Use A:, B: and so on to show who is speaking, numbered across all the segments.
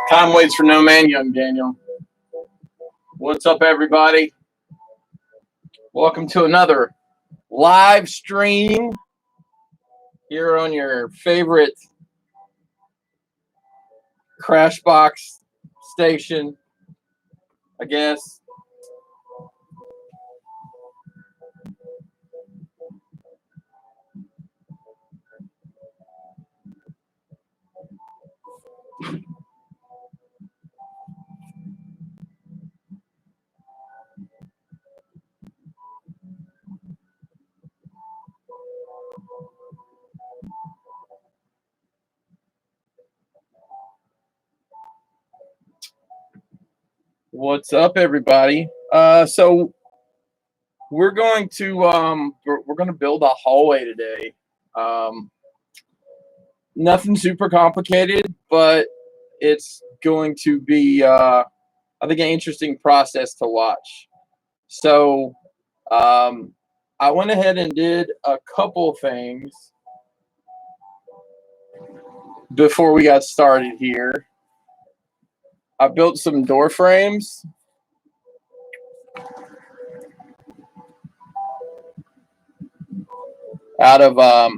A: Time waits for no man, young Daniel. What's up, everybody? Welcome to another live stream here on your favorite Crashbox station, I guess. What's up, everybody? So we're going to build a hallway today. Nothing super complicated, but it's going to be I think an interesting process to watch. So I went ahead and did a couple things before we got started here. I built some door frames. Out of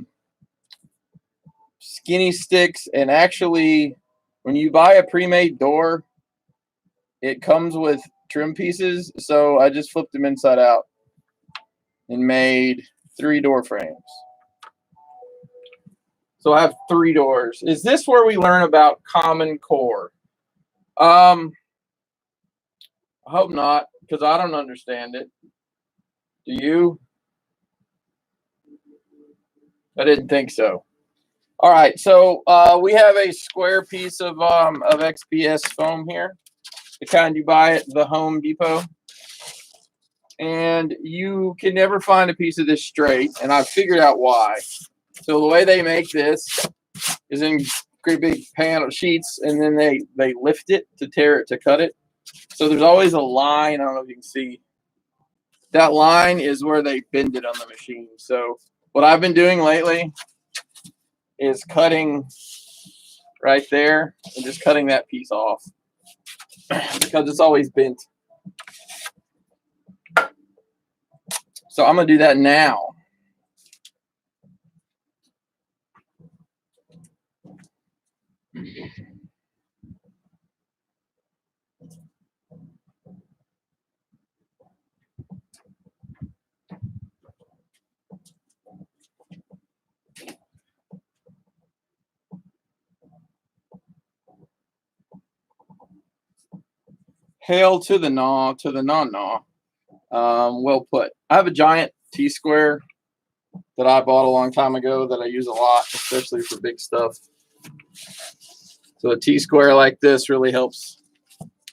A: skinny sticks, and actually when you buy a pre-made door, it comes with trim pieces, so I just flipped them inside out and made 3 door frames. So I have 3 doors. Is this where we learn about Common Core? I hope not, because I don't understand it. Do you? I didn't think so. All right, so we have a square piece of XPS foam here, the kind you buy at the Home Depot. And you can never find a piece of this straight, and I've figured out why. So the way they make this is in great big panel sheets, and then they lift it to tear it to cut it. So there's always a line. I don't know if you can see. That line is where they bend it on the machine. So what I've been doing lately is cutting right there and just cutting that piece off because it's always bent. So I'm going to do that now. Hail to the gnaw, to the non-gnaw. Well put. I have a giant T-square that I bought a long time ago that I use a lot, especially for big stuff. So a T-square like this really helps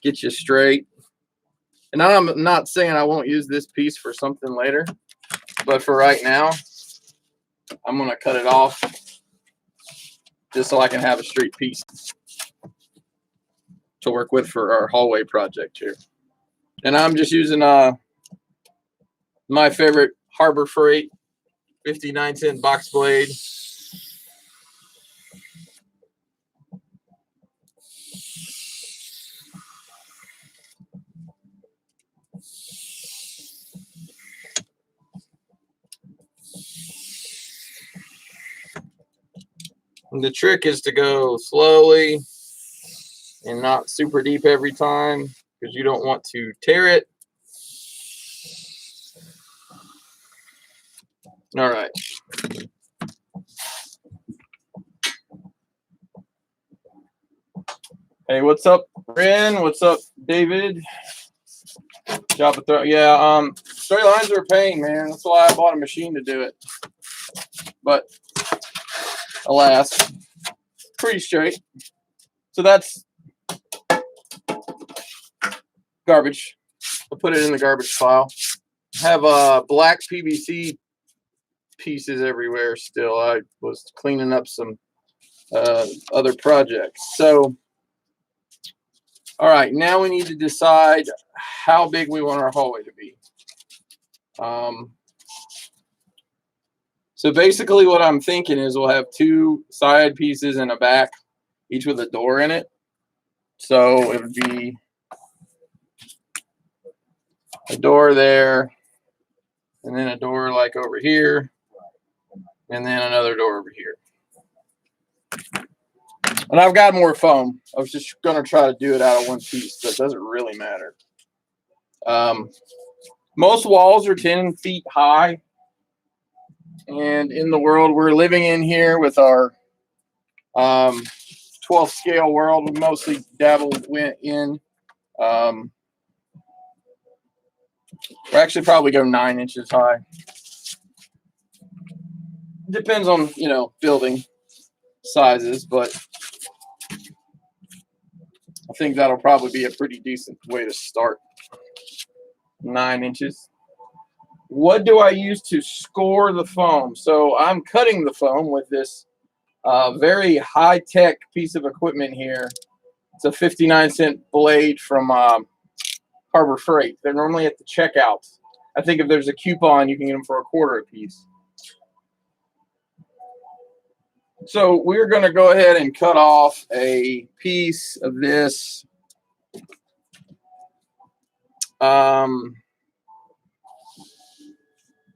A: get you straight. And I'm not saying I won't use this piece for something later, but for right now, I'm going to cut it off just so I can have a straight piece to work with for our hallway project here. And I'm just using my favorite Harbor Freight 59-cent box blade. And the trick is to go slowly and not super deep every time, because you don't want to tear it. All right. Hey, what's up, Ren? What's up, David? Job of throw. Yeah, straight lines are a pain, man. That's why I bought a machine to do it. But alas, pretty straight. So that's garbage. I'll put it in the garbage pile. I have black PVC pieces everywhere still. I was cleaning up some other projects. So, all right, now we need to decide how big we want our hallway to be. So basically what I'm thinking is we'll have 2 side pieces and a back, each with a door in it. So it would be a door there, and then a door like over here, and then another door over here. And I've got more foam. I was just going to try to do it out of one piece. That doesn't really matter. Most walls are 10 feet high. And in the world we're living in here with our 12th scale world, we mostly went in. We're actually probably go 9 inches high. Depends on, you know, building sizes, but I think that'll probably be a pretty decent way to start. 9 inches. What do I use to score the foam? So I'm cutting the foam with this very high-tech piece of equipment here. It's a 59-cent blade from Harbor Freight. They're normally at the checkout. I think if there's a coupon, you can get them for $1/4 a piece. So we're going to go ahead and cut off a piece of this.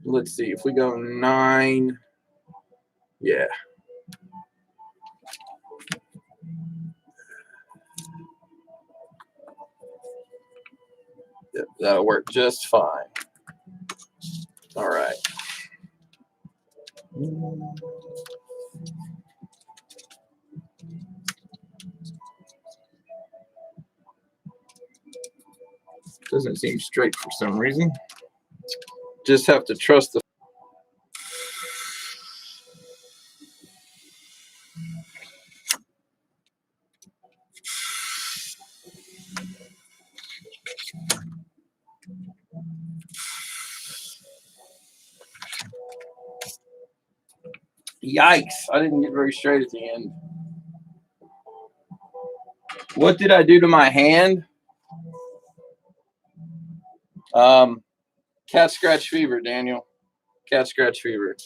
A: Let's see, if we go 9, yeah. Yep, that'll work just fine. All right. Doesn't seem straight for some reason. Just have to trust the. Yikes, I didn't get very straight at the end. What did I do to my hand? Cat scratch fever, Daniel. Cat scratch fever.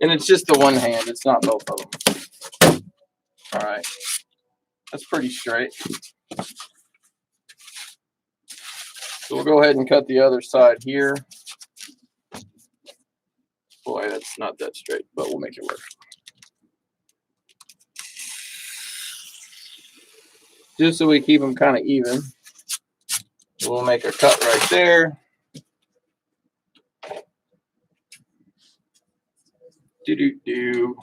A: And it's just the one hand. It's not both of them. All right. That's pretty straight. So we'll go ahead and cut the other side here. Boy, that's not that straight, but we'll make it work. Just so we keep them kind of even. We'll make a cut right there. Do-do-do.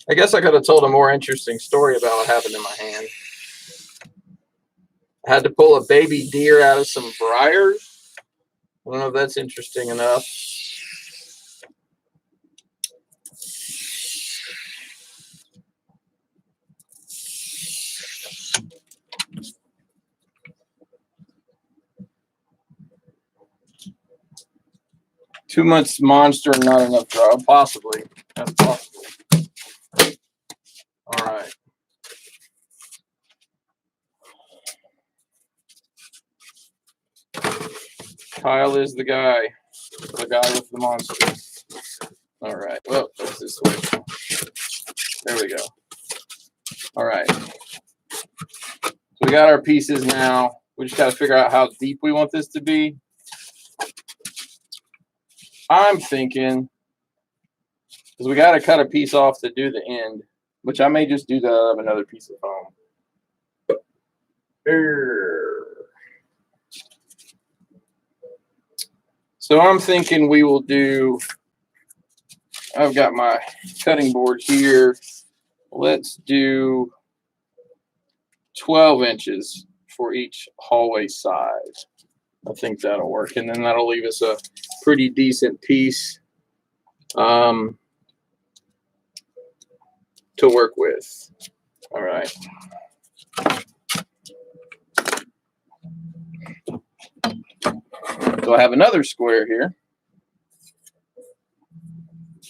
A: I guess I could have told a more interesting story about what happened in my hand. I had to pull a baby deer out of some briars. I don't know if that's interesting enough. Too much monster, not enough draw. Possibly. That's possible. All right. Kyle is the guy with the monsters. All right. Well, that's this way. There we go. All right. So we got our pieces now. We just got to figure out how deep we want this to be. I'm thinking, because we got to cut a piece off to do the end, which I may just do that out of another piece of foam. So I'm thinking we will do, I've got my cutting board here. Let's do 12 inches for each hallway side. I think that'll work. And then that'll leave us a pretty decent piece to work with. All right. So I have another square here.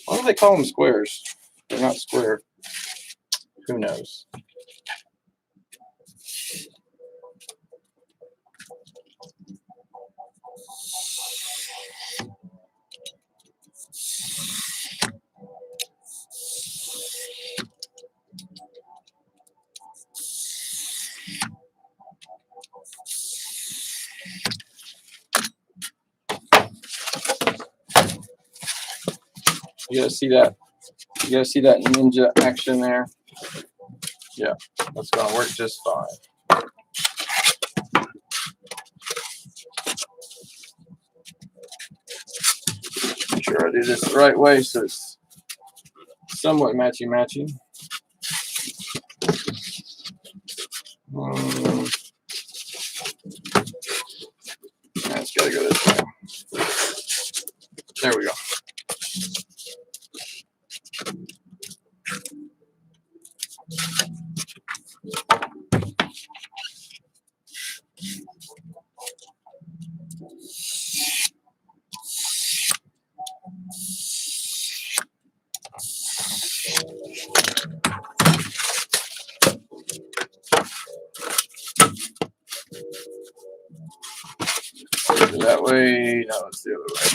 A: Why do they call them squares? They're not square. Who knows? You gotta see that. You gotta see that ninja action there. Yeah, that's gonna work just fine. Make sure I do this the right way so it's somewhat matchy-matchy. That's gotta go this way. There we go. That way, no, it's the other way.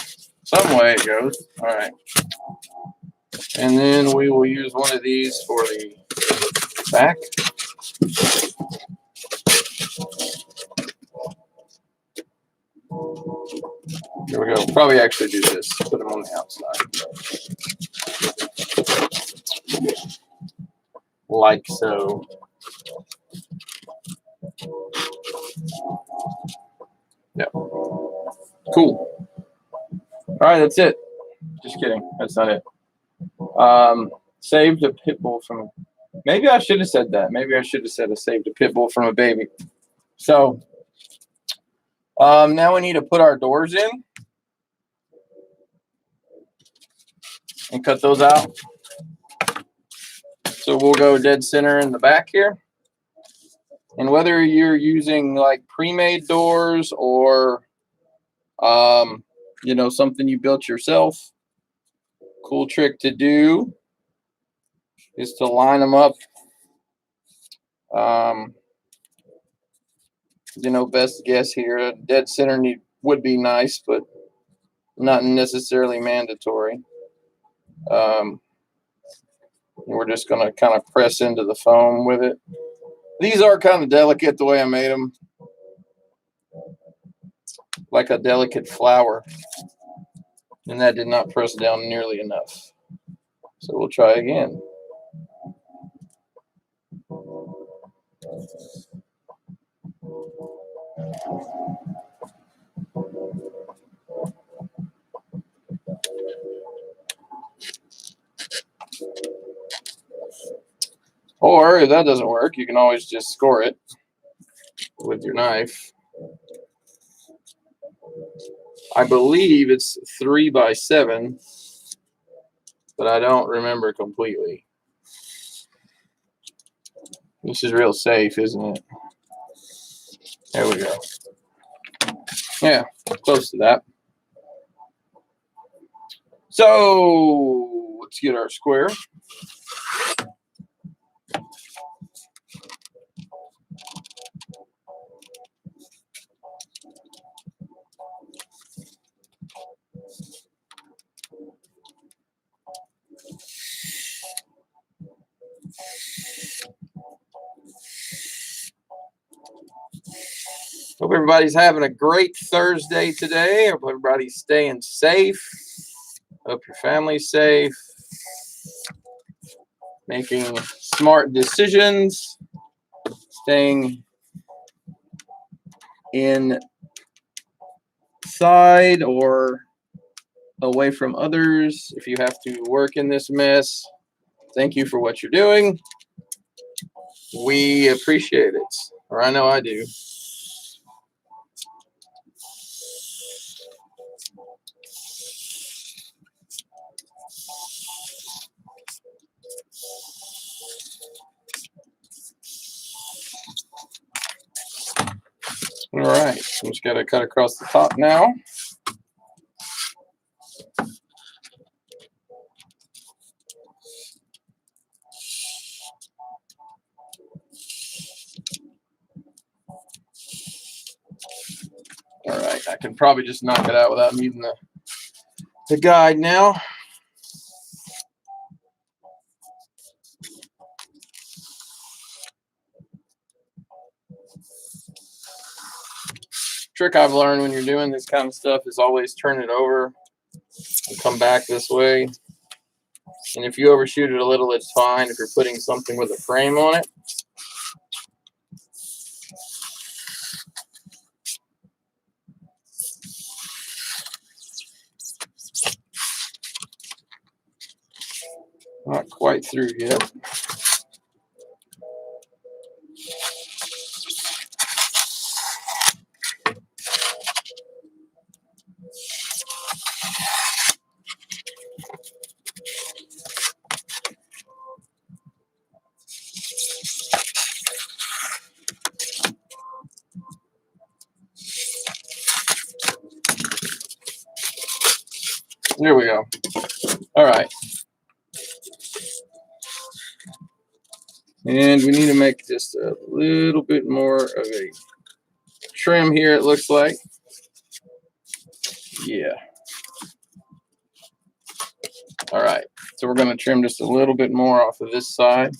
A: Some way it goes. All right. And then we will use one of these for the back. Here we go. Probably actually do this. Put them on the outside. Like so. Yeah. Cool. All right, that's it. Just kidding. That's not it. Saved a pit bull from. Maybe I should have said that. Maybe I should have said I saved a pit bull from a baby. So now we need to put our doors in and cut those out. So we'll go dead center in the back here. And whether you're using like pre-made doors or you know, something you built yourself, cool trick to do is to line them up. You know, best guess here, dead center would be nice, but not necessarily mandatory. We're just going to kind of press into the foam with it. These are kind of delicate the way I made them, like a delicate flower, and that did not press down nearly enough. So we'll try again. Or if that doesn't work, you can always just score it with your knife. I believe it's 3 by 7, but I don't remember completely. This is real safe, isn't it? There we go. Yeah, close to that. So let's get our square. Hope everybody's having a great Thursday today. Hope everybody's staying safe. Hope your family's safe. Making smart decisions. Staying inside or away from others. If you have to work in this mess, thank you for what you're doing. We appreciate it, or I know I do. All right, I'm just gonna cut across the top now. All right, I can probably just knock it out without needing the guide now. Trick I've learned when you're doing this kind of stuff is always turn it over and come back this way. And if you overshoot it a little, it's fine if you're putting something with a frame on it. Not quite through yet. There we go. All right. And we need to make just a little bit more of a trim here, it looks like. Yeah. All right. So we're going to trim just a little bit more off of this side.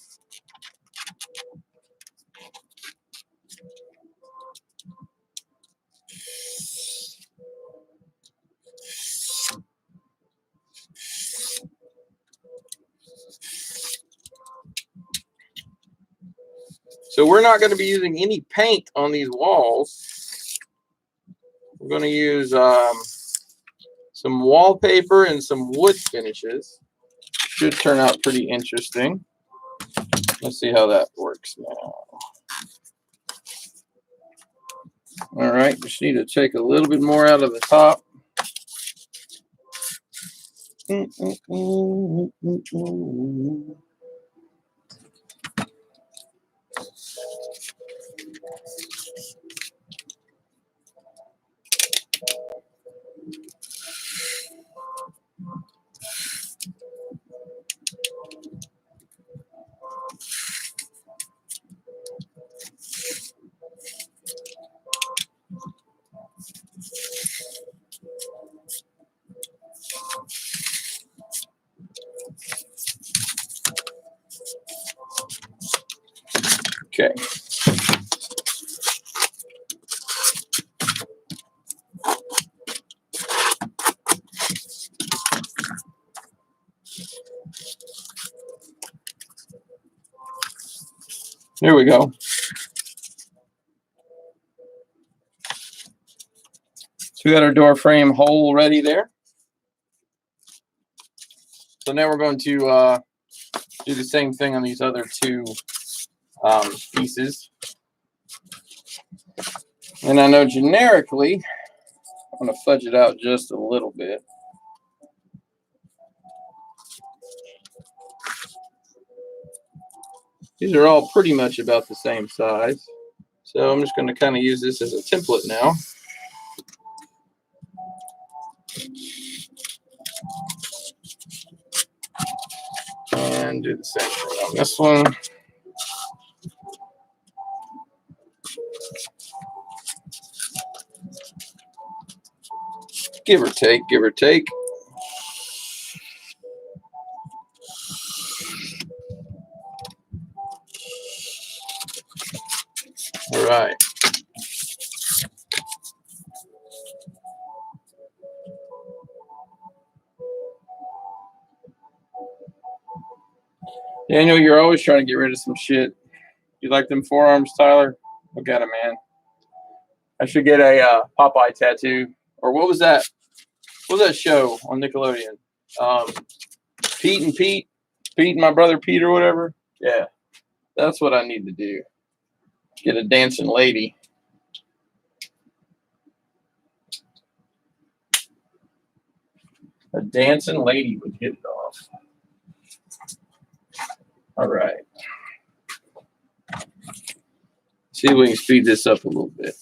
A: So we're not going to be using any paint on these walls. We're going to use some wallpaper and some wood finishes. Should turn out pretty interesting. Let's see how that works now. All right, just need to take a little bit more out of the top. Okay. There we go. So we got our door frame hole ready there. So now we're going to do the same thing on these other two pieces. And I know generically, I'm going to fudge it out just a little bit. These are all pretty much about the same size. So I'm just going to kind of use this as a template now. And do the same thing on this one. Give or take, give or take. All right. Yeah, I know you're always trying to get rid of some shit. You like them forearms, Tyler? Look at it, man. I should get a Popeye tattoo. Or what was that? What was that show on Nickelodeon? Pete and Pete? Pete and my brother Pete or whatever? Yeah. That's what I need to do. Get a dancing lady. A dancing lady would hit it off. All right. See if we can speed this up a little bit.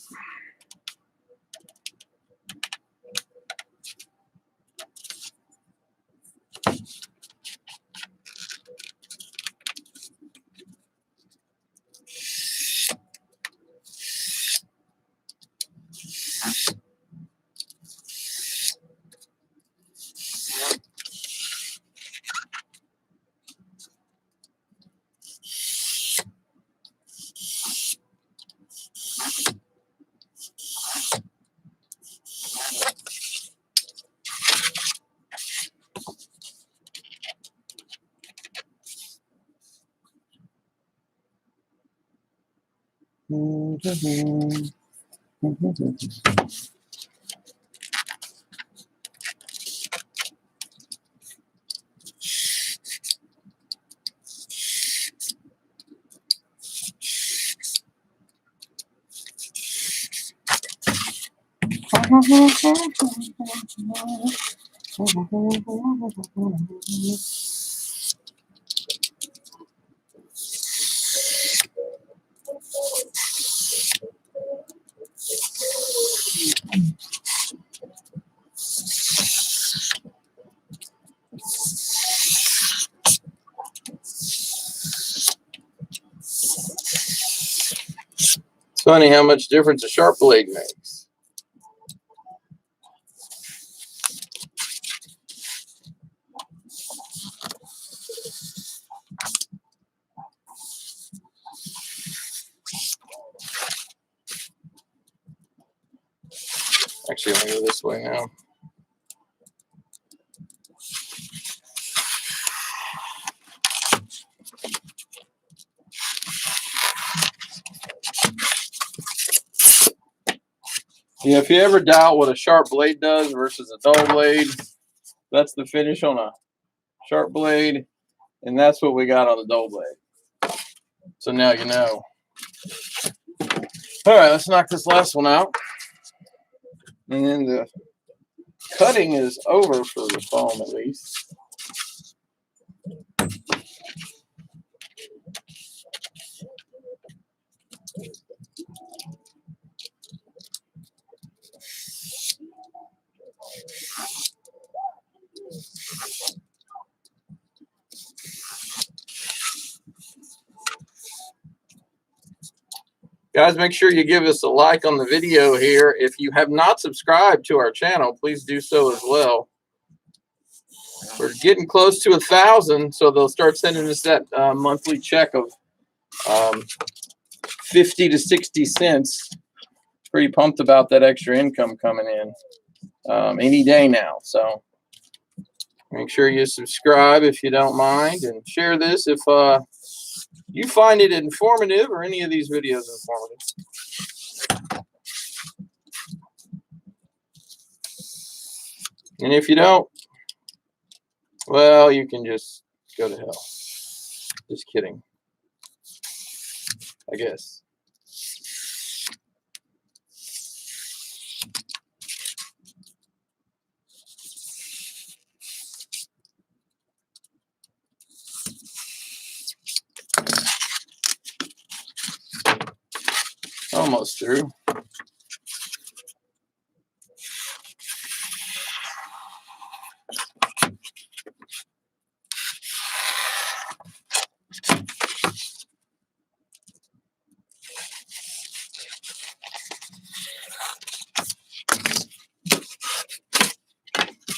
A: It's funny how much difference a sharp blade makes. Actually, I'm going to go this way now. Yeah, if you ever doubt what a sharp blade does versus a dull blade, that's the finish on a sharp blade, and that's what we got on the dull blade. So now you know. All right, let's knock this last one out. And then the cutting is over for the foam at least. Guys, make sure you give us a like on the video here. If you have not subscribed to our channel, please do so as well. We're getting close to 1,000, so they'll start sending us that monthly check of 50 to 60 cents. Pretty pumped about that extra income coming in any day now. So make sure you subscribe if you don't mind, and share this if you find it informative or any of these videos informative. And if you don't, well, you can just go to hell. Just kidding, I guess. Almost through.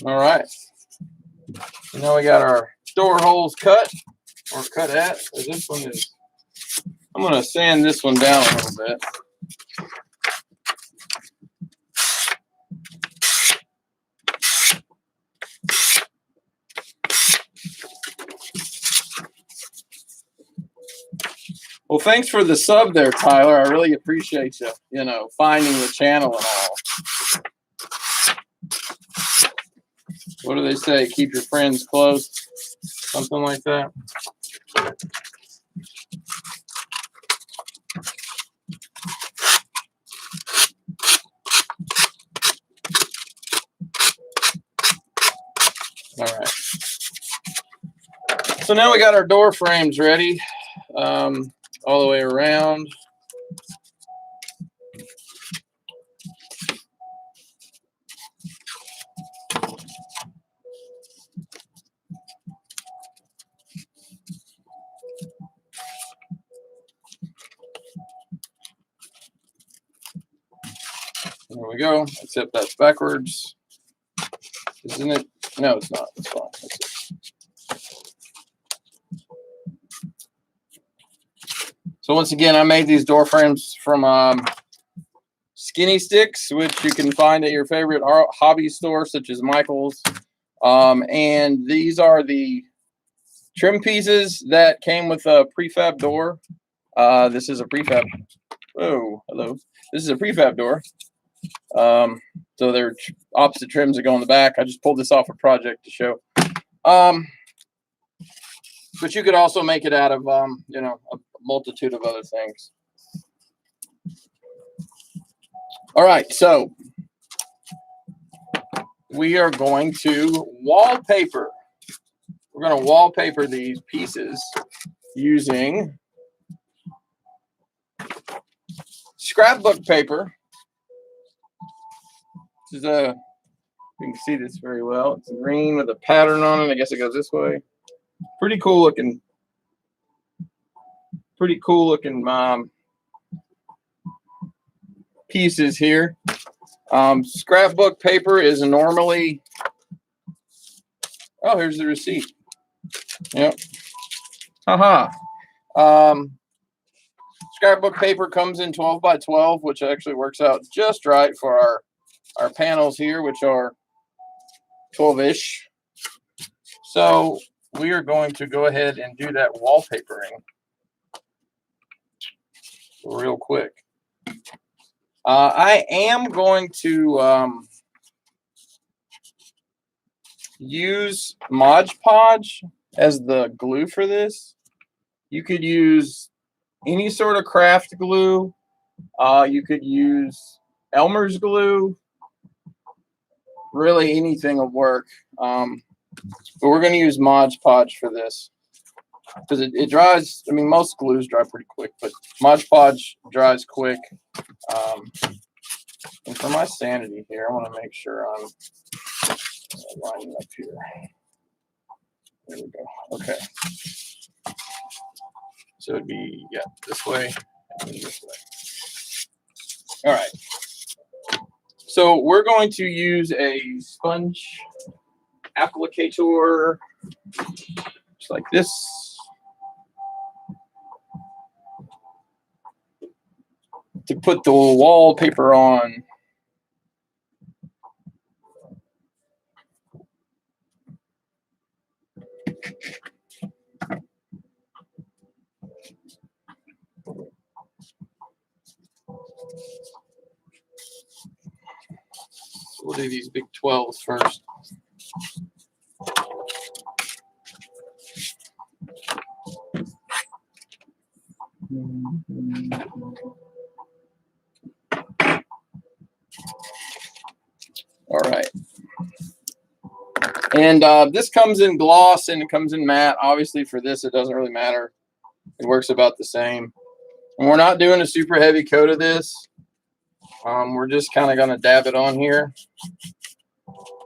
A: All right. So now we got our door holes cut, or cut at. So this one is, I'm going to sand this one down a little bit. Well, thanks for the sub there, Tyler. I really appreciate you, finding the channel and all. What do they say? Keep your friends close. Something like that. All right. So now we got our door frames ready, all the way around. There we go, except that's backwards. Isn't it? No, it's not. It's fine. That's it. So once again, I made these door frames from skinny sticks, which you can find at your favorite hobby store, such as Michael's. And these are the trim pieces that came with a prefab door. This is a prefab Oh, hello. This is a prefab door. So they're opposite trims that go on the back. I just pulled this off a project to show. But you could also make it out of, you know, a multitude of other things. All right, so we are going to wallpaper. We're going to wallpaper these pieces using scrapbook paper. This is a, you can see this very well. It's green with a pattern on it. I guess it goes this way. Pretty cool looking pieces here. Scrapbook paper is normally, oh, here's the receipt. Yep. Haha. Scrapbook paper comes in 12 by 12, which actually works out just right for our panels here, which are 12-ish. So we are going to go ahead and do that wallpapering real quick. I am going to use Mod Podge as the glue for this. You could use any sort of craft glue. You could use Elmer's glue. Really anything will work. But we're going to use Mod Podge for this because it dries. I mean, most glues dry pretty quick, but Mod Podge dries quick. And for my sanity here, I want to make sure I'm lining up here. There we go. Okay. So it'd be, yeah, this way and this way. All right. So we're going to use a sponge applicator, just like this. To put the wallpaper on. So we'll do these big 12s first. All right. And this comes in gloss and it comes in matte. Obviously for this, it doesn't really matter. It works about the same. And we're not doing a super heavy coat of this. We're just kind of going to dab it on here.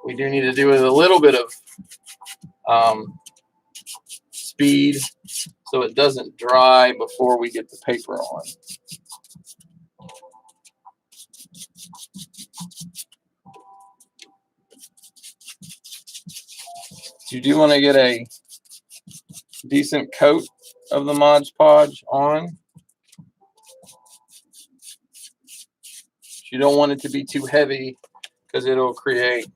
A: We do need to do it a little bit of speed so it doesn't dry before we get the paper on. You do want to get a decent coat of the Mod Podge on. You don't want it to be too heavy because it'll create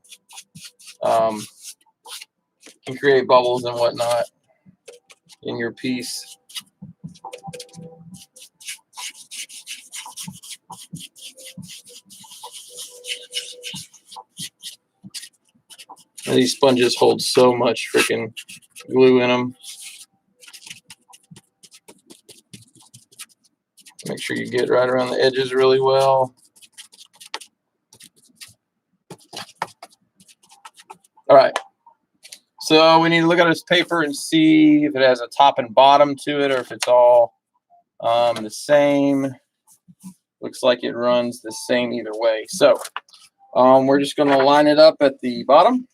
A: can create bubbles and whatnot in your piece. And these sponges hold so much freaking glue in them. Make sure you get right around the edges really well. All right. So we need to look at this paper and see if it has a top and bottom to it or if it's all the same. Looks like it runs the same either way. So we're just going to line it up at the bottom.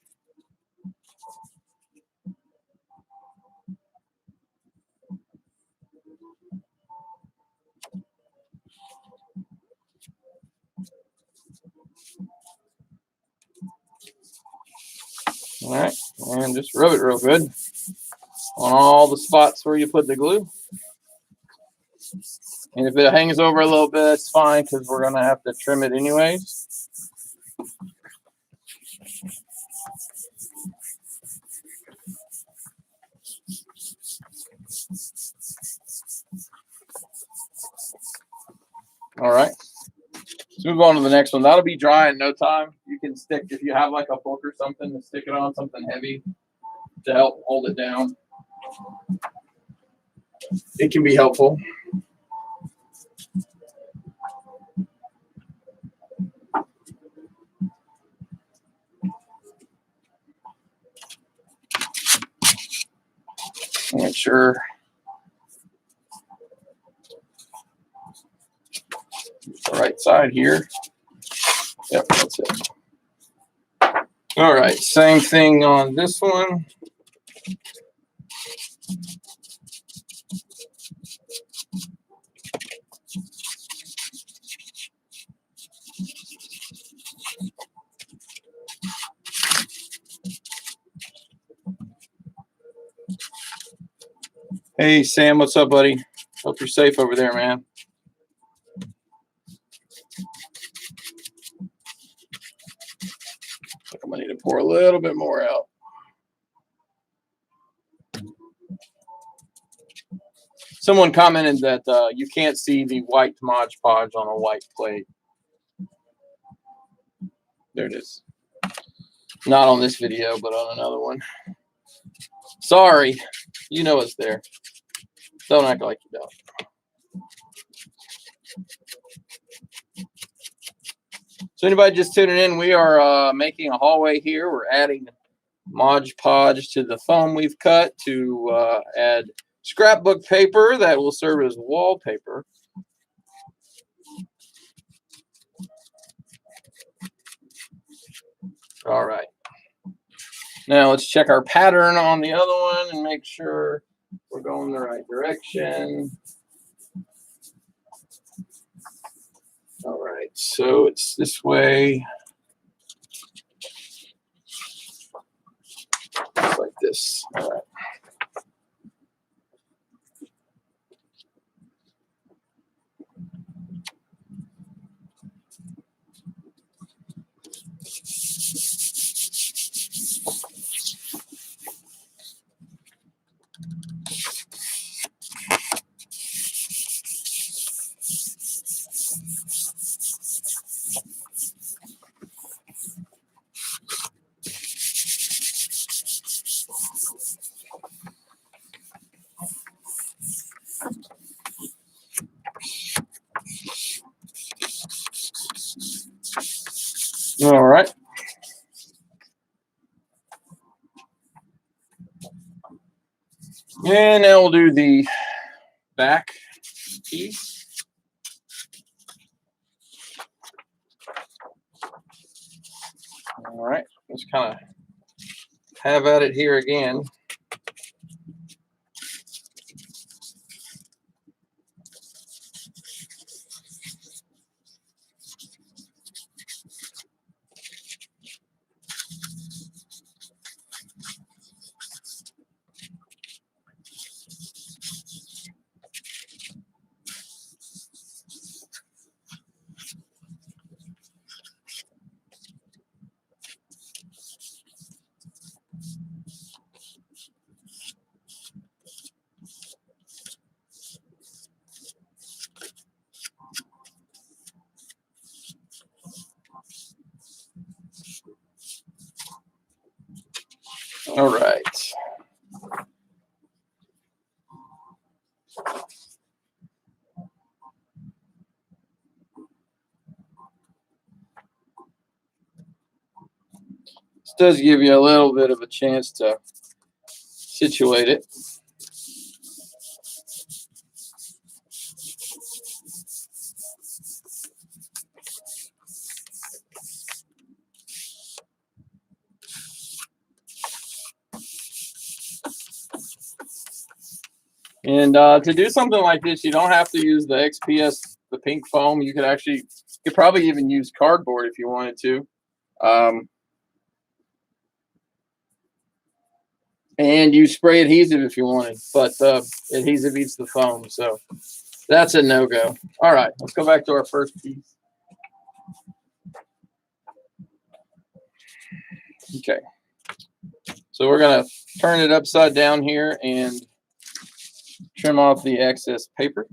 A: All right, and just rub it real good on all the spots where you put the glue. And if it hangs over a little bit, it's fine because we're going to have to trim it anyways. All right. Let's move on to the next one. That'll be dry in no time. You can stick, if you have like a book or something, to stick it on something heavy to help hold it down. It can be helpful. Make sure the right side here. Yep, that's it. All right, same thing on this one. Hey, Sam, what's up, buddy? Hope you're safe over there, man. I'm gonna need to pour a little bit more out. Someone commented that you can't see the white Mod Podge on a white plate. There it is. Not on this video, but on another one. Sorry, you know it's there. Don't act like you don't. So anybody just tuning in, we are making a hallway here. We're adding Mod Podge to the foam we've cut to add scrapbook paper that will serve as wallpaper. All right. Now let's check our pattern on the other one and make sure we're going the right direction. All right, so it's this way. Just like this. All right. All right. And now we'll do the back piece. All right, let's kind of have at it here again. All right. This does give you a little bit of a chance to situate it. And to do something like this, you don't have to use the XPS, the pink foam. You could probably even use cardboard if you wanted to. And you spray adhesive if you wanted, but adhesive eats the foam, so that's a no-go. All right, let's go back to our first piece. Okay, so we're gonna turn it upside down here and trim off the excess paper.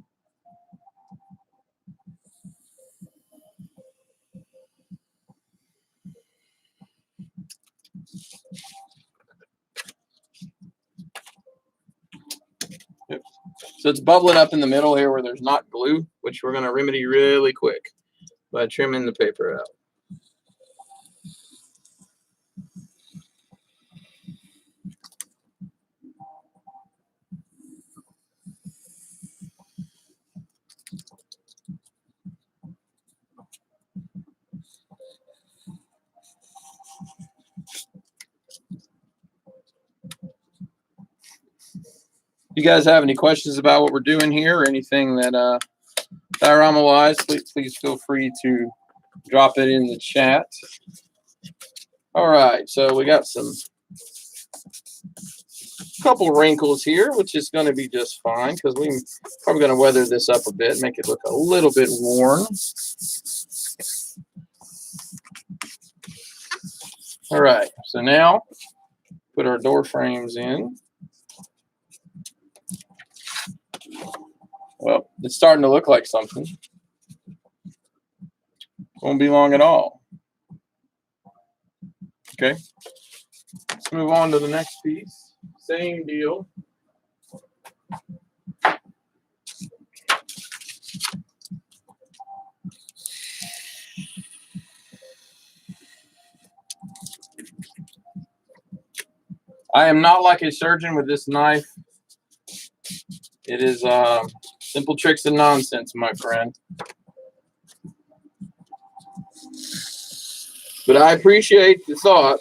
A: So it's bubbling up in the middle here where there's not glue, which we're going to remedy really quick by trimming the paper out. If you guys have any questions about what we're doing here or anything that diorama wise, please feel free to drop it in the chat. All right, so we got some couple wrinkles here, which is going to be just fine because we're probably going to weather this up a bit, make it look a little bit worn. All right, so now put our door frames in. Well, it's starting to look like something. Won't be long at all. Okay, let's move on to the next piece. Same deal. I am not like a surgeon with this knife. It is simple tricks and nonsense, my friend. But I appreciate the thought.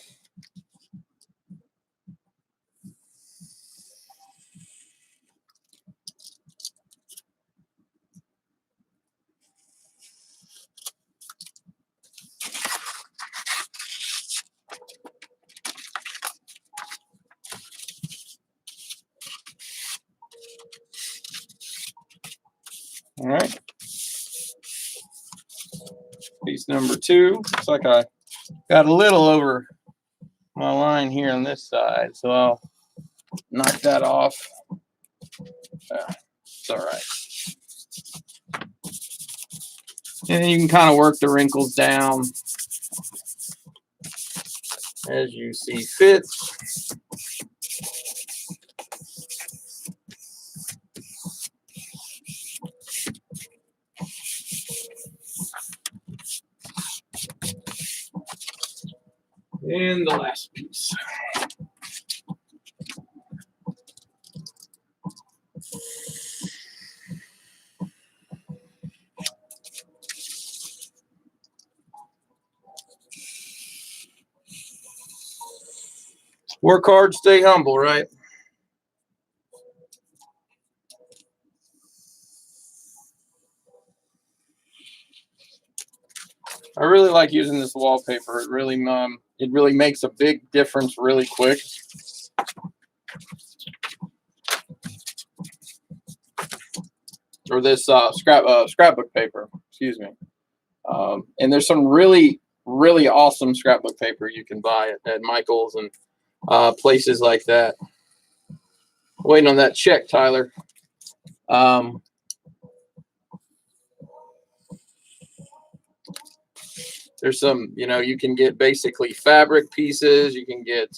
A: All right. Piece number 2. Looks like I got a little over my line here on this side, so I'll knock that off. It's all right. And you can kind of work the wrinkles down as you see fit. And the last piece. Work hard, stay humble, right? I really like using this wallpaper. It really makes a big difference really quick. Or this scrapbook paper, excuse me. And there's some really awesome scrapbook paper you can buy at Michael's and places like that. Waiting on that check, Tyler. There's some, you can get basically fabric pieces. You can get,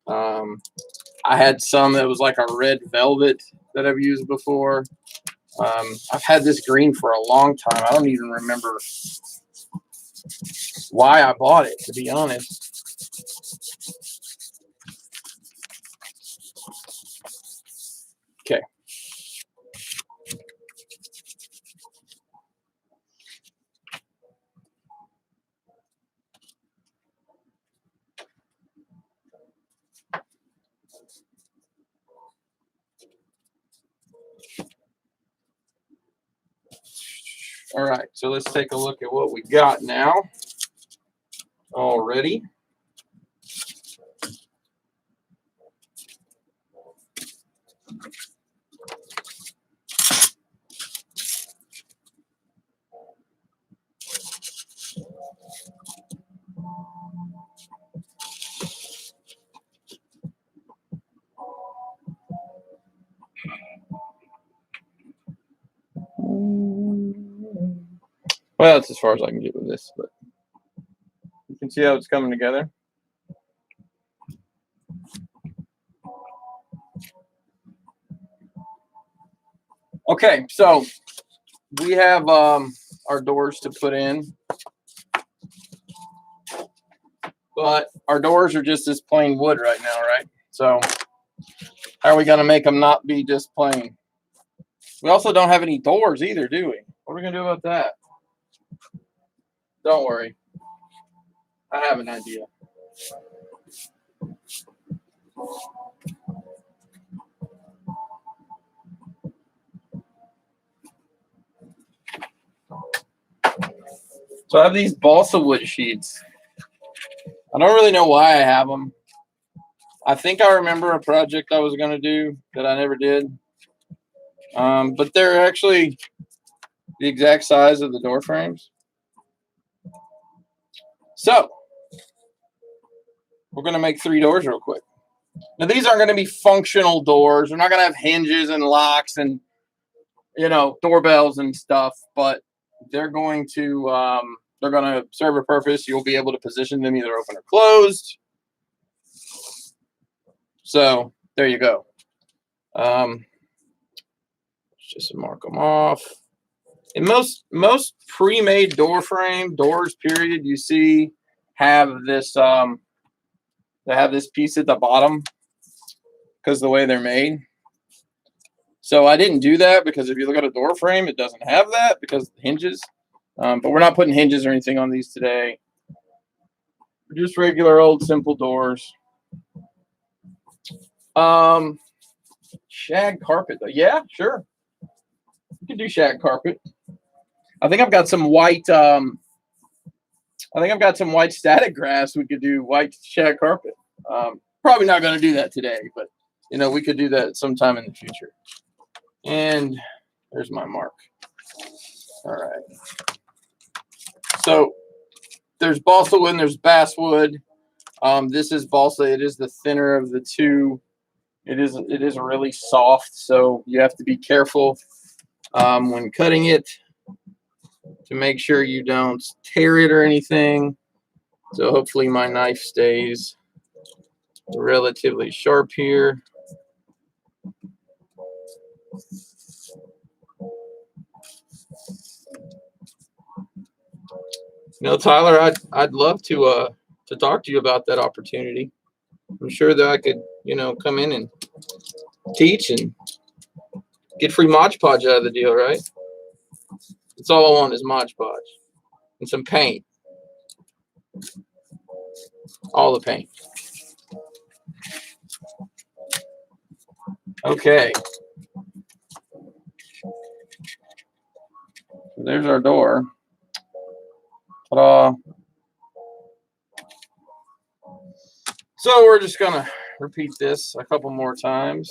A: I had some that was like a red velvet that I've used before. I've had this green for a long time. I don't even remember why I bought it, to be honest. Okay. All right, so let's take a look at what we got now already. Well, that's as far as I can get with this, but you can see how it's coming together. Okay, so we have our doors to put in, but our doors are just this plain wood right now, right? So how are we going to make them not be just plain? We also don't have any doors either, do we? What are we going to do about that? Don't worry. I have an idea. So I have these balsa wood sheets. I don't really know why I have them. I think I remember a project I was going to do that I never did. But they're actually the exact size of the door frames. So we're going to make 3 doors real quick. Now these aren't going to be functional doors. They're not going to have hinges and locks and, you know, doorbells and stuff, but they're going to serve a purpose. You'll be able to position them either open or closed. So there you go. Just mark them off. And most pre-made door frame doors, period, you see have this they have this piece at the bottom because the way they're made. So I didn't do that because if you look at a door frame, it doesn't have that because of the hinges. But we're not putting hinges or anything on these today. We're just regular old simple doors. Shag carpet though. Yeah, sure. You can do shag carpet. I think I've got some white static grass. We could do white shag carpet. Probably not going to do that today, but you know, we could do that sometime in the future. And there's my mark. All right. So there's balsa wood and there's basswood. This is balsa. It is the thinner of the two. It is really soft, so you have to be careful when cutting it to make sure you don't tear it or anything. So hopefully my knife stays relatively sharp here. You know, Tyler, I'd love to talk to you about that opportunity. I'm sure that I could, you know, come in and teach and get free Mod Podge out of the deal, right? That's all I want is Mod Podge and some paint. All the paint. Okay. There's our door. Ta-da. So we're just going to repeat this a couple more times.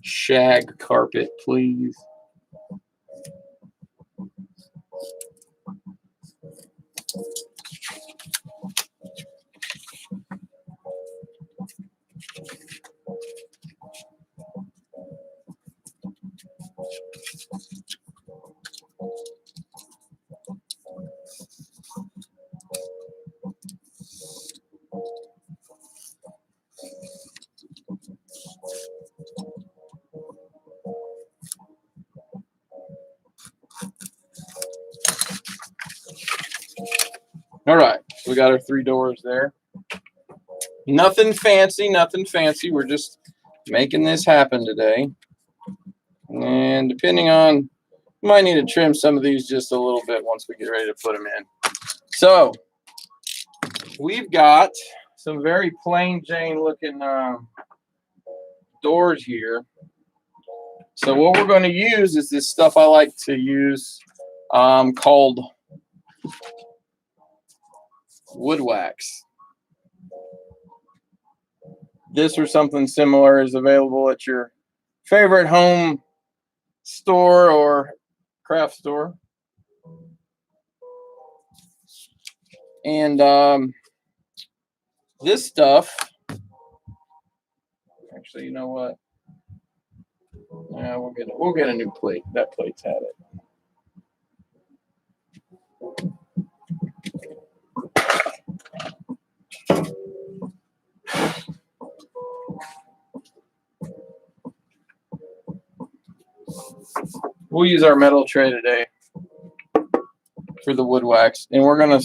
A: Shag carpet, please. All right, we got our 3 doors there. Nothing fancy, nothing fancy. We're just making this happen today. And depending on, we might need to trim some of these just a little bit once we get ready to put them in. So we've got some very plain Jane looking doors here. So what we're going to use is this stuff I like to use called wood wax. This or something similar is available at your favorite home store or craft store. And this stuff, actually, you know what? Yeah, we'll get a new plate. That plate's had it. We'll use our metal tray today for the wood wax, and we're gonna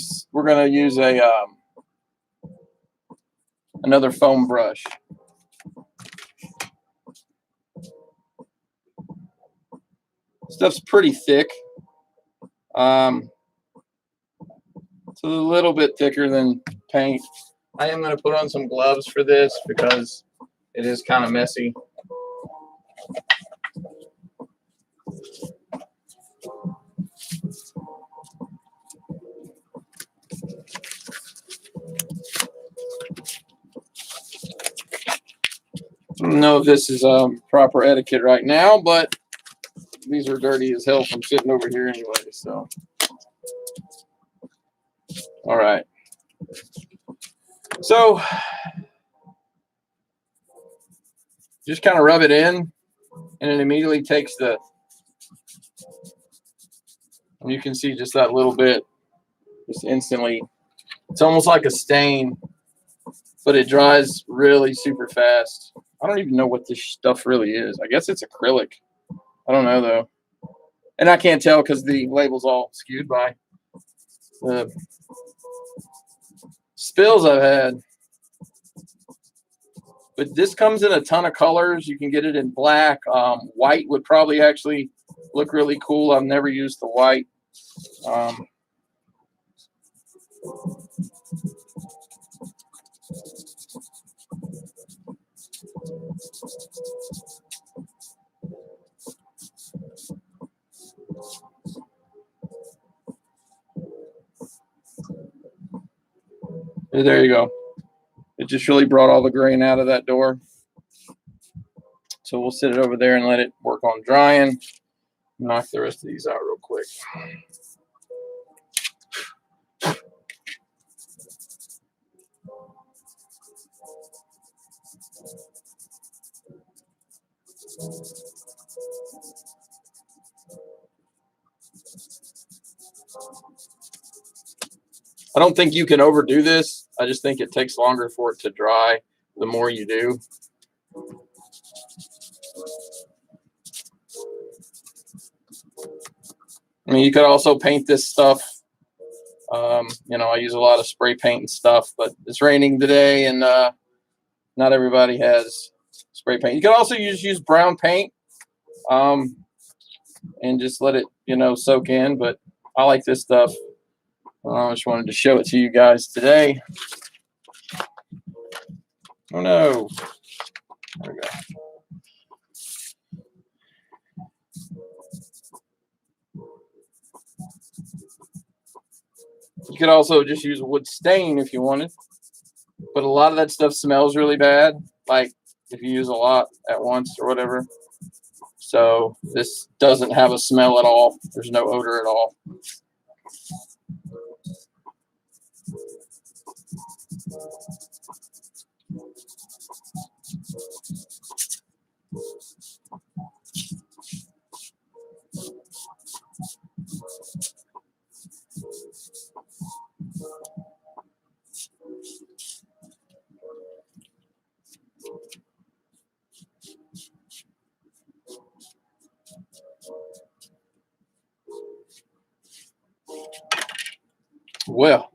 A: use a another foam brush. Stuff's pretty thick. It's a little bit thicker than paint. I am going to put on some gloves for this because it is kind of messy. I don't know if this is proper etiquette right now, but these are dirty as hell from sitting over here anyway. So, all right. So, just kind of rub it in, and it immediately takes the. And you can see just that little bit, just instantly. It's almost like a stain, but it dries really super fast. I don't even know what this stuff really is. I guess it's acrylic. I don't know though. And I can't tell because the label's all skewed by the spills I've had. But this comes in a ton of colors. You can get it in black. White would probably actually look really cool. I've never used the white. There you go. It just really brought all the grain out of that door. So we'll sit it over there and let it work on drying. Knock the rest of these out real quick. I don't think you can overdo this. I just think it takes longer for it to dry the more you do. I mean, you could also paint this stuff. You know, I use a lot of spray paint and stuff, but it's raining today, and not everybody has spray paint. You can also use brown paint, and just let it, you know, soak in. But I like this stuff. I just wanted to show it to you guys today. Oh no! There we go. You could also just use a wood stain if you wanted, but a lot of that stuff smells really bad, like if you use a lot at once or whatever. So this doesn't have a smell at all. There's no odor at all. Well,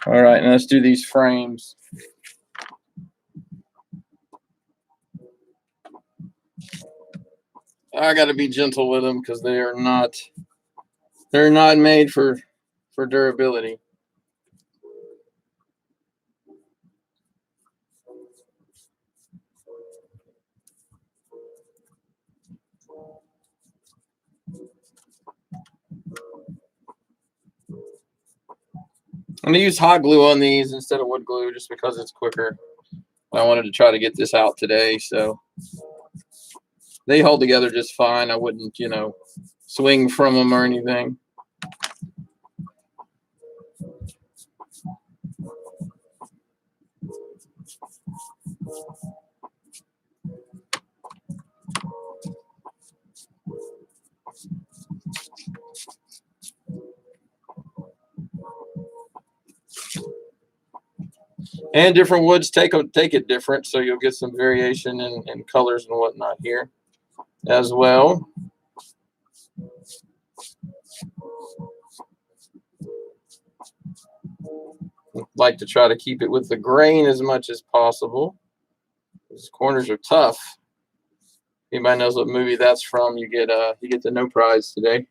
A: all right, now let's do these frames. I got to be gentle with them because they're not made for durability. I'm gonna use hot glue on these instead of wood glue just because it's quicker. I wanted to try to get this out today, so they hold together just fine. I wouldn't, you know, swing from them or anything. And different woods take it different, so you'll get some variation in colors and whatnot here as well. Like to try to keep it with the grain as much as possible. These corners are tough. Anybody knows what movie that's from? You get the no prize today.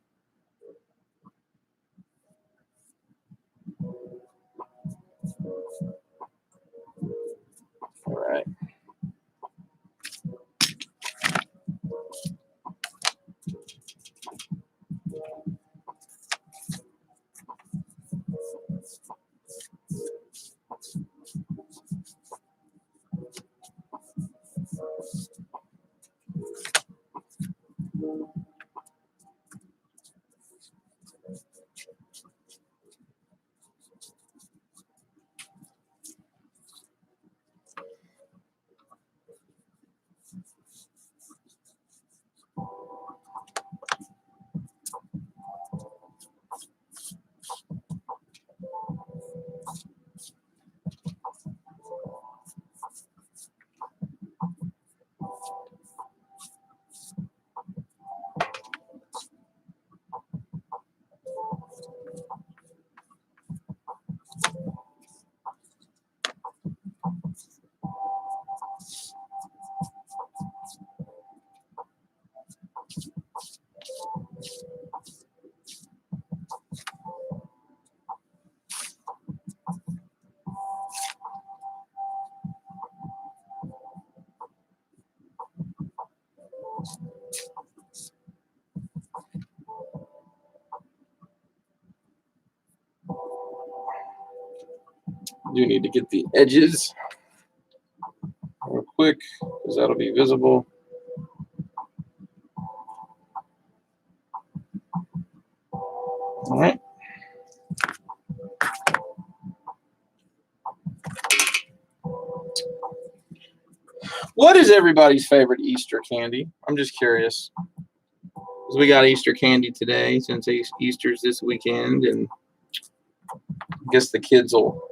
A: All right. Do need to get the edges real quick because that'll be visible. All right. What is everybody's favorite Easter candy? I'm just curious. Because we got Easter candy today since Easter's this weekend, and I guess the kids will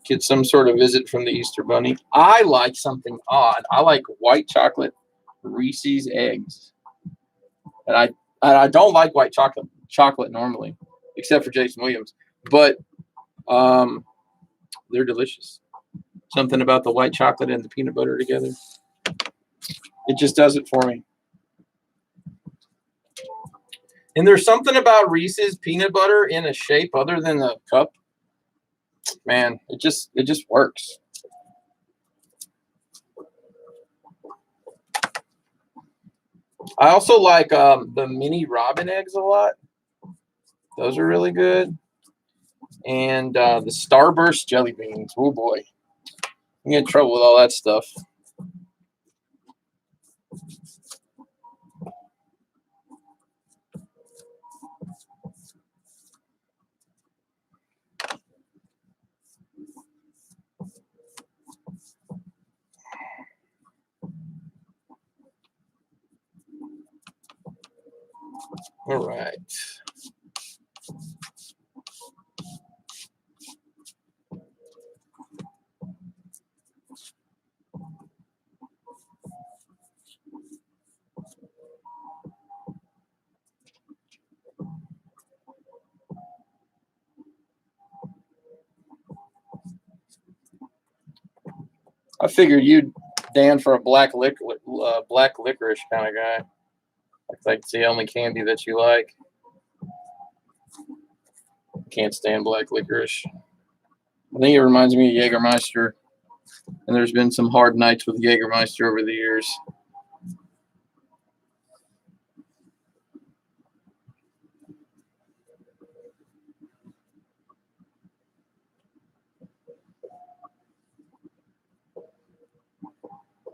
A: get some sort of visit from the Easter Bunny. I like something odd. I like white chocolate Reese's eggs, and I don't like white chocolate normally, except for Jason Williams, but they're delicious. Something about the white chocolate and the peanut butter together, it just does it for me. And there's something about Reese's peanut butter in a shape other than the cup. Man, it just works. I also like the mini Robin eggs a lot. Those are really good. And the Starburst jelly beans. Oh boy, I get in trouble with all that stuff. All right. I figured you'd Dan for a black licorice kind of guy. Like it's the only candy that you like. Can't stand black licorice. I think it reminds me of Jägermeister, and there's been some hard nights with Jägermeister over the years.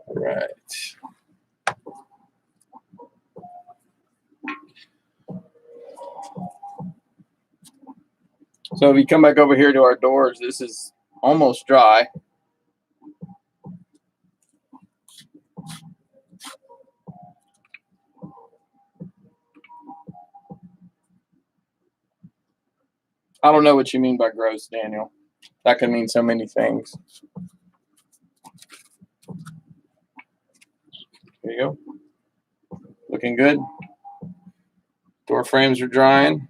A: All right. So if you come back over here to our doors, this is almost dry. I don't know what you mean by gross, Daniel. That can mean so many things. There you go. Looking good. Door frames are drying.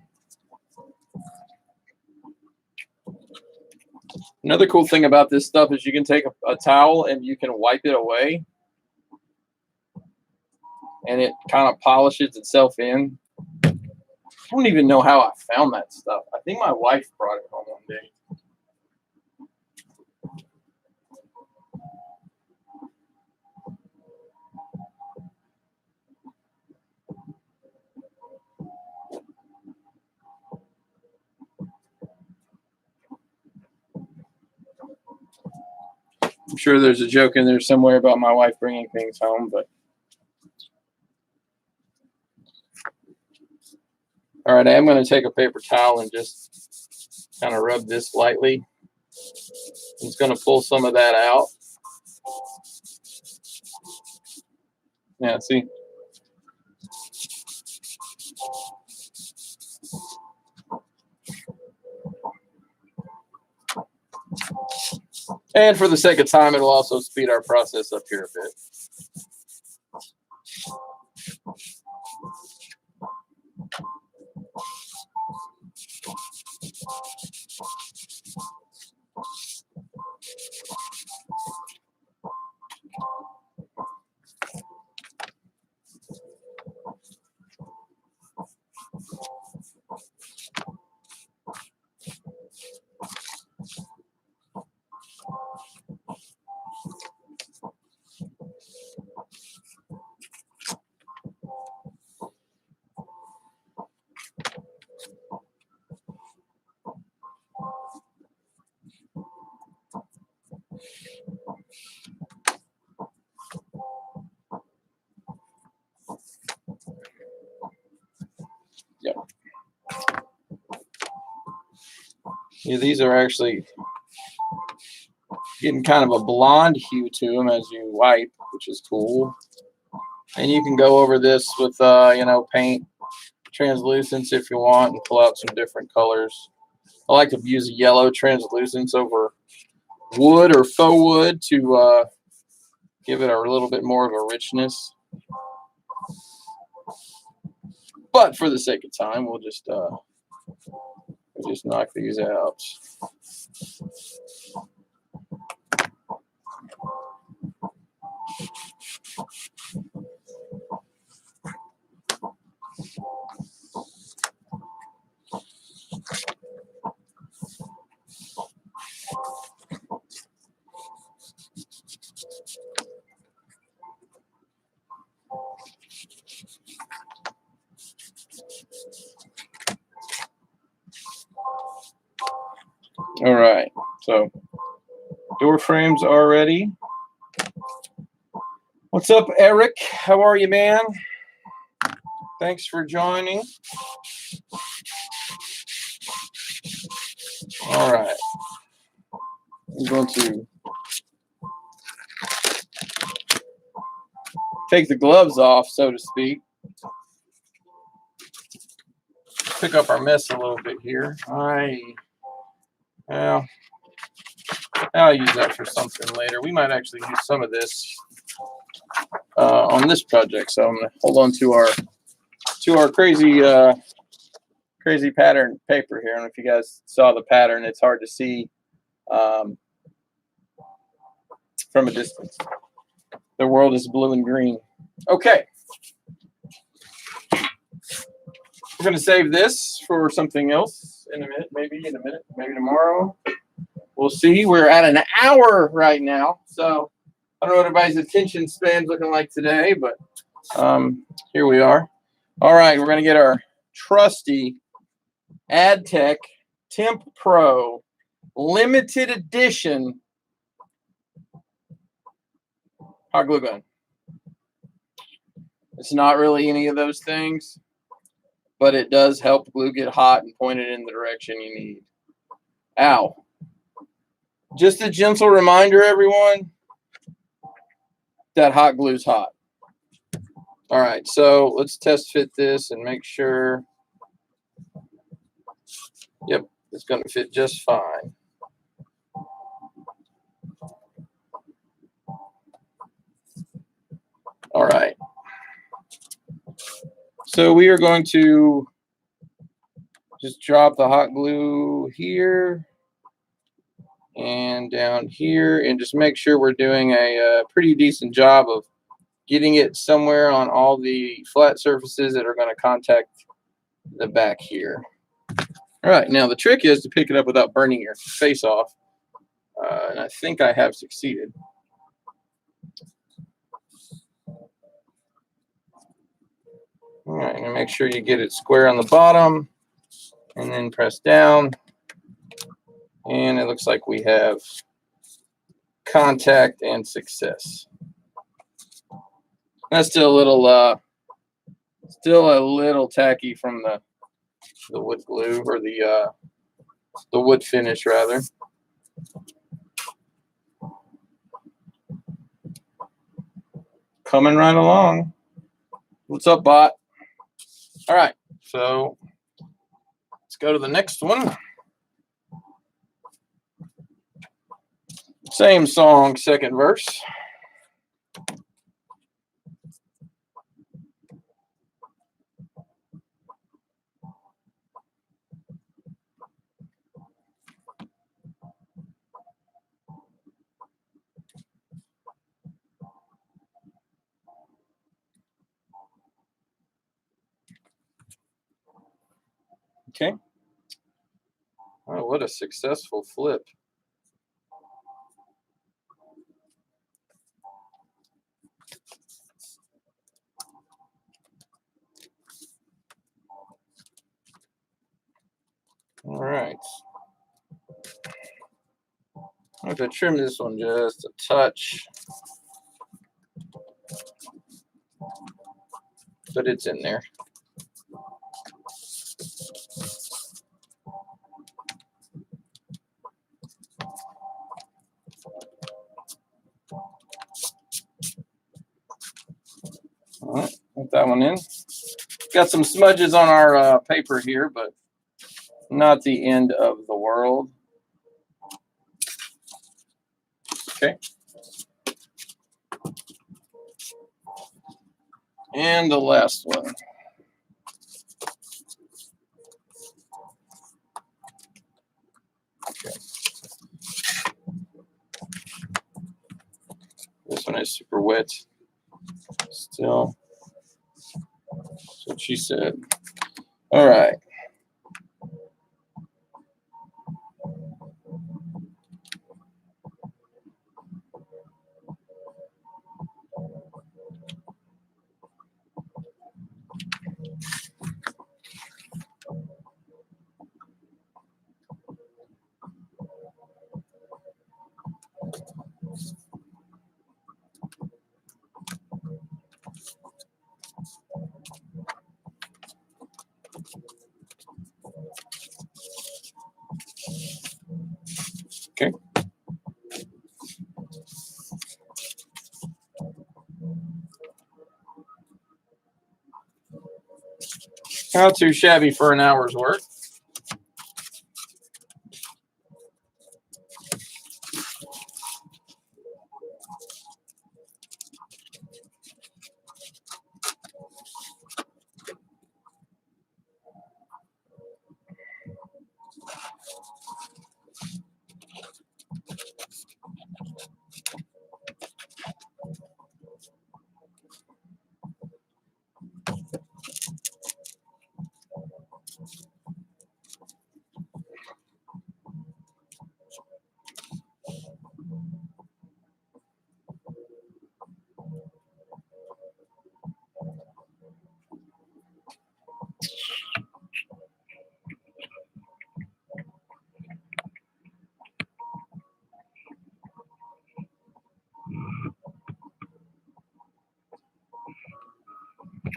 A: Another cool thing about this stuff is you can take a towel and you can wipe it away, and it kind of polishes itself in. I don't even know how I found that stuff. I think my wife brought it home one day. I'm sure there's a joke in there somewhere about my wife bringing things home, but all right, I am going to take a paper towel and just kind of rub this lightly. It's going to pull some of that out. Yeah, see? And for the sake of time, it'll also speed our process up here a bit. Yep. Yeah, these are actually getting kind of a blonde hue to them as you wipe, which is cool. And you can go over this with, paint translucence if you want and pull out some different colors. I like to use a yellow translucence over wood or faux wood to give it a little bit more of a richness. But for the sake of time, we'll just knock these out. All right, so door frames are ready. What's up, Eric? How are you, man? Thanks for joining. All right, I'm going to take the gloves off, so to speak. Pick up our mess a little bit here. I'll use that for something later. We might actually use some of this on this project. So I'm going to hold on to our crazy pattern paper here. I don't know if you guys saw the pattern. It's hard to see from a distance. The world is blue and green. Okay. We're going to save this for something else in a minute, maybe tomorrow. We'll see. We're at an hour right now, so I don't know what everybody's attention span's looking like today, but here we are. All right, we're going to get our trusty AdTech Temp Pro limited edition hot glue gun. It's not really any of those things, but it does help glue get hot and point it in the direction you need. Ow. Just a gentle reminder, everyone, that hot glue's hot. All right, so let's test fit this and make sure. Yep, it's going to fit just fine. So we are going to just drop the hot glue here and down here, and just make sure we're doing a pretty decent job of getting it somewhere on all the flat surfaces that are going to contact the back here. All right, now the trick is to pick it up without burning your face off, and I think I have succeeded. All right, and make sure you get it square on the bottom, and then press down, and it looks like we have contact and success. That's still a little tacky from the wood glue, or the wood finish rather. Coming right along. What's up, bot? All right, so let's go to the next one. Same song, second verse. Okay. Oh, what a successful flip. All right. I'm going to trim this one just a touch, but it's in there. All right, put that one in. Got some smudges on our paper here, but not the end of the world. Okay. And the last one. Okay. This one is super wet still. That's what she said. All right. Okay. Not too shabby for an hour's work.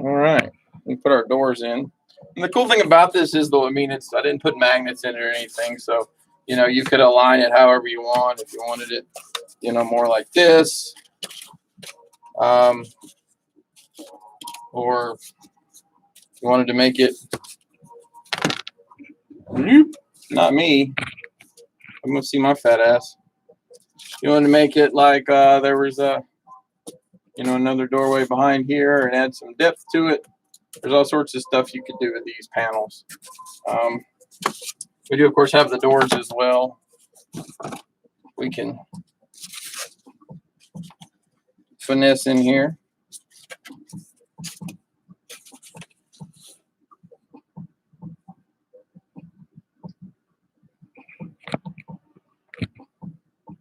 A: All right, we put our doors in. And the cool thing about this is, though, I mean, I didn't put magnets in it or anything, so you could align it however you want. If you wanted it, more like this, or if you wanted to make it, not me. I'm gonna see my fat ass. You want to make it like there was another doorway behind here and add some depth to it. There's all sorts of stuff you could do with these panels. We do, of course, have the doors as well. We can finesse in here.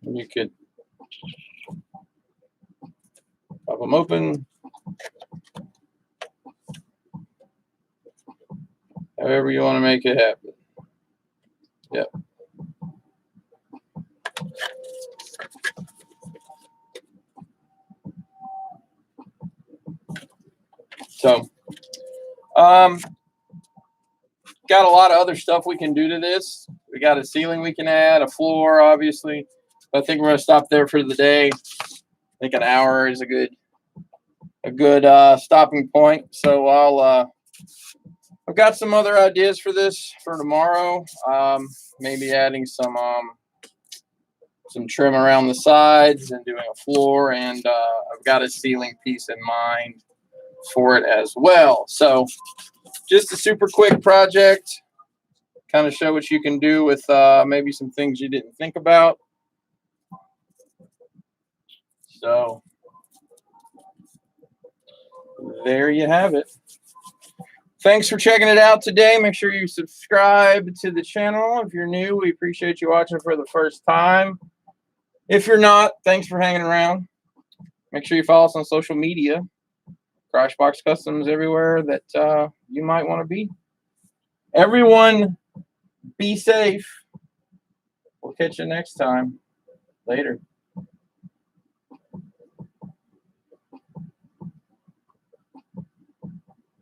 A: You could pop them open. However you want to make it happen. Yep. So, got a lot of other stuff we can do to this. We got a ceiling we can add, a floor, obviously. But I think we're gonna stop there for the day. I think an hour is a good stopping point. So I've got some other ideas for this for tomorrow. Maybe adding some trim around the sides and doing a floor, and I've got a ceiling piece in mind for it as well. So just a super quick project, kind of show what you can do with maybe some things you didn't think about. So there you have it. Thanks for checking it out today. Make sure you subscribe to the channel. If you're new, we appreciate you watching for the first time. If you're not, thanks for hanging around. Make sure you follow us on social media. Crashbox Customs everywhere that you might want to be. Everyone, be safe. We'll catch you next time. Later.